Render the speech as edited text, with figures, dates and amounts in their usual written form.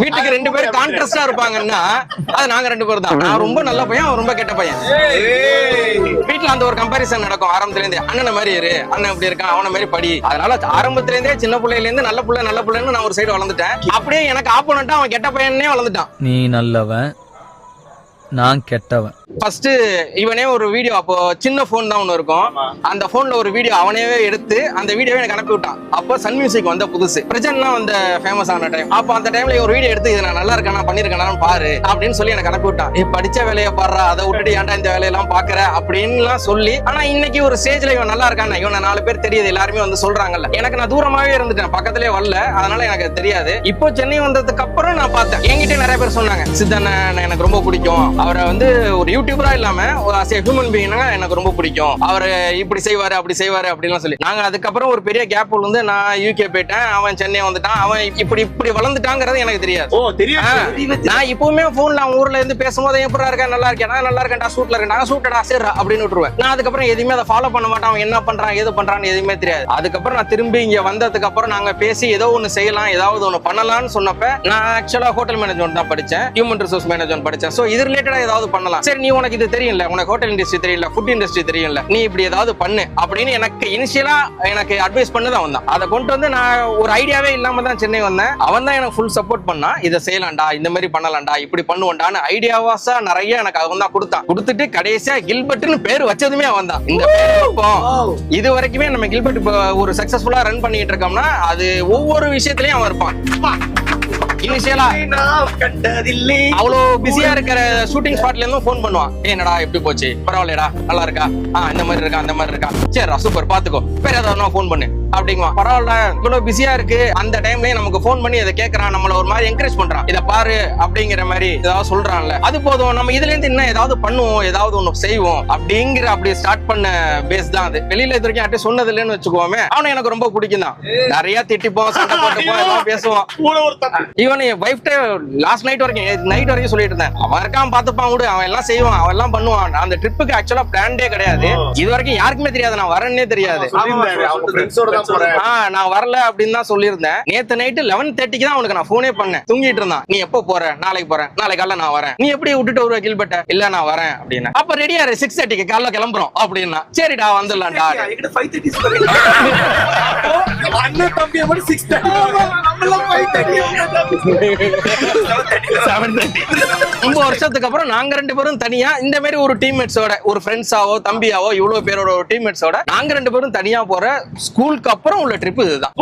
வீட்டுக்கு 2 பேர் கான்ட்ராஸ்டா இருப்பாங்கன்னா அது நாங்க 2 பேர் தான். நான் ரொம்ப நல்ல பையன், அவன் ரொம்ப கெட்ட பையன். வீட்டுல அந்த ஒரு கம்பாரிசன் நடக்கும் ஆரம்பத்துல இருந்தே. அண்ணன் மாதிரி இரு, அண்ணன் எப்படி இருக்கான், அவன மாதிரி படி. அதனால ஆரம்பத்துல இருந்தே சின்ன பிள்ளையில இருந்து நல்ல பிள்ளைன்னு நான் ஒரு சைடு வளர்ந்துட்டேன். அப்படியே எனக்கு ஆப்போனண்டா அவன் கெட்ட பையனே வளர்ந்துட்டான். நீ நல்லவன், நான் கெட்டவன். ஃபர்ஸ்ட் இவனே ஒரு வீடியோ, அப்போ சின்ன போன் தான் ஒண்ணு இருக்கும், அந்த போன்ல ஒரு வீடியோ அவனே எடுத்து அந்த வீடியோவை எனக்கு அனுப்பி விட்டான். அப்போ சன் மியூசிக் வந்த புதுசு, பிரஜன்லாம் வந்த ஃபேமஸ் ஆன டைம். அப்போ அந்த டைம்ல ஒரு வீடியோ எடுத்து இது நான் நல்லா இருக்கேன், நான் பண்ணிருக்கேன் பாரு அப்படின்னு சொல்லி எனக்கு அனுப்பி விட்டான். படிச்ச வேலையை பாடுறா, அதை விட்டுட்டு ஏன்டா இந்த வேலையெல்லாம் பாக்குற அப்படின்லாம் சொல்லி. ஆனா இன்னைக்கு ஒரு ஸ்டேஜ்ல இவன் நல்லா இருக்கான், இவனை 4 பேர் தெரியுது, எல்லாருமே வந்து சொல்றாங்கல்ல. எனக்கு நான் தூரமாவே இருந்துட்டேன், பக்கத்திலே வரல, அதனால எனக்கு தெரியாது. இப்போ சென்னை வந்ததுக்கு அப்புறம் நான் பார்த்தேன், என்கிட்ட நிறைய பேர் சொன்னாங்க சித்தண்ணன் எனக்கு ரொம்ப பிடிக்கும், அவரை வந்து ஒரு யூடியூபரா இல்லாம ஹியூமன் பீயிங் எனக்கு ரொம்ப பிடிக்கும், அவரு இப்படி செய்வாரு அப்படி செய்வாரு அப்படின்னு சொல்லி. நாங்க அதுக்கப்புறம் ஒரு பெரிய கேப் வந்து நான் யூகே போயிட்டேன், அவன் சென்னை வந்துட்டான், அவன் இப்படி வளர்ந்துட்டாங்கிறது எனக்கு தெரியாது. நான் இப்பவுமே போன்ல அவன் ஊர்ல இருந்து பேசும்போது எப்படா இருக்கேன், நல்லா இருக்கேன், நல்லா இருக்கேன்டா, சூட்ல இருக்கேன், சூட்டடா சரி அப்படின்னு விட்டுருவேன். நான் அதுக்கப்புறம் எதுவுமே அதை ஃபாலோ பண்ண மாட்டேன், அவன் என்ன பண்றான் ஏது பண்றான்னு எதுவுமே தெரியாது. அதுக்கப்புறம் நான் திரும்பி இங்க வந்ததுக்கு அப்புறம் நாங்க பேசி ஏதோ ஒண்ணு செய்யலாம், ஏதாவது ஒண்ணு பண்ணலாம்னு சொன்னப்ப நான் ஆக்சுவலா ஹோட்டல் மேனேஜ்மெண்ட் தான் படிச்சேன், ஹியூமன் ரிசோர்ஸ் மேனேஜ்மெண்ட் படிச்சேன். சோ இது ரிலேட்டடா ஏதாவது பண்ணலாம். சரி நீ உனக்கு இது தெரியல, உனக்கு ஹோட்டல் இண்டஸ்ட்ரி தெரியல, ஃபுட் இண்டஸ்ட்ரி தெரியல, நீ இப்படி ஏதாவது பண்ணு அப்படின்னு எனக்கு இனிஷியலா எனக்கு அட்வைஸ் பண்ணது அவன் தான். அதை கொண்டு வந்து நான் ஒரு ஐடியாவே இல்லாம தான் சென்னை வந்தேன். அவன் தான் எனக்கு ஃபுல் சப்போர்ட் பண்ணா, இதை செய்யலாம்டா, இந்த மாதிரி பண்ணலாம்டா, இப்படி பண்ணுவோம்டான்னு ஐடியாவாசா நிறைய எனக்கு அவன் தான் கொடுத்தான். கொடுத்துட்டு கடைசியா கில்பர்ட்னு பேர் வச்சதுமே அவன் தான். இந்த இது வரைக்குமே நம்ம கில்பர்ட் ஒரு சக்சஸ்ஃபுல்லா ரன் பண்ணிட்டு இருக்கோம்னா அது ஒவ்வொரு விஷயத்திலயும் அவன் இருப்பான். இனிஷியலா அவ்வளோ பிஸியா இருக்கிற ஷூட்டிங் ஸ்பாட்ல இருந்தும் போன் பண்ணுவான், என்னடா எப்படி போச்சு, பரவாயில்லடா, நல்லா இருக்கா, இந்த மாதிரி இருக்கா, அந்த மாதிரி இருக்கா, சரிடா சூப்பர் பாத்துக்கோ, வேற ஏதாவது போன் பண்ணு அப்படிங்குவா. பரவாயில்ல இவ்வளவு பிஸியா இருக்கு, அந்த டைம்லயே நமக்கு போன் பண்ணி இதை கேட்கறான், நம்மள ஒரு மாதிரி என்கரேஜ் பண்றான், இதை பாரு அப்படிங்கிற மாதிரி ஏதாவது சொல்றான்ல, அது போதும். நம்ம இதுல இருந்து இன்னும் ஏதாவது பண்ணுவோம், ஏதாவது ஒண்ணு செய்வோம் அப்படிங்கிற அப்படி ஸ்டார்ட் பண்ண பேஸ் தான் அது. வெளியில இது வரைக்கும் யார்ட்டும் சொன்னது இல்லைன்னு வச்சுக்கோமே, அவனை எனக்கு ரொம்ப பிடிக்கும் தான். நிறைய திட்டிப்போம், சண்டை போட்டுப்போம், எல்லாம் பேசுவோம். இவன் என் வைஃப்ட லாஸ்ட் நைட் வரைக்கும் சொல்லிட்டு இருந்தேன், அவன் இருக்கான் பாத்துப்பான் விடு, அவன் எல்லாம் செய்வான், அவன் எல்லாம் பண்ணுவான். அந்த ட்ரிப்புக்கு ஆக்சுவலா பிளான்டே கிடையாது, இது வரைக்கும் யாருக்குமே தெரியாது, நான் வரேன்னே தெரியாது, நான் வரல அப்படின்னு தான் சொல்லியிருந்தேன். நேத்து நைட்டு 11:30க்கு தான் அவனுக்கு நான் போனே பண்ணேன், தூங்கிட்டு இருந்தான். நீ எப்போ போற, நாளைக்கு போறேன், நாளைக்கு காலைல நான் வரேன், நீ எப்படி விட்டுட்டு ஒரு கில்பட்ட, இல்ல நான் வரேன் அப்படின்னு. அப்ப ரெடியா 6:30க்கு காலைல கிளம்புறோம் அப்படின்னா, சரிடா வந்துடலாம்டா. ரொம்ப வருஷத்துக்கு அப்புறம் நாங்க 2 பேரும் தனியா இந்த மாதிரி ஒரு டீம்மேட்ஸோட, ஒரு ஃப்ரெண்ட்ஸாவோ தம்பியாவோ இவ்வளவு பேரோட ஒரு டீம்மேட்ஸோட நாங்க 2 பேரும் தனியா போற ஸ்கூலுக்கு அப்புறம் உள்ள ட்ரிப் இதுதான்.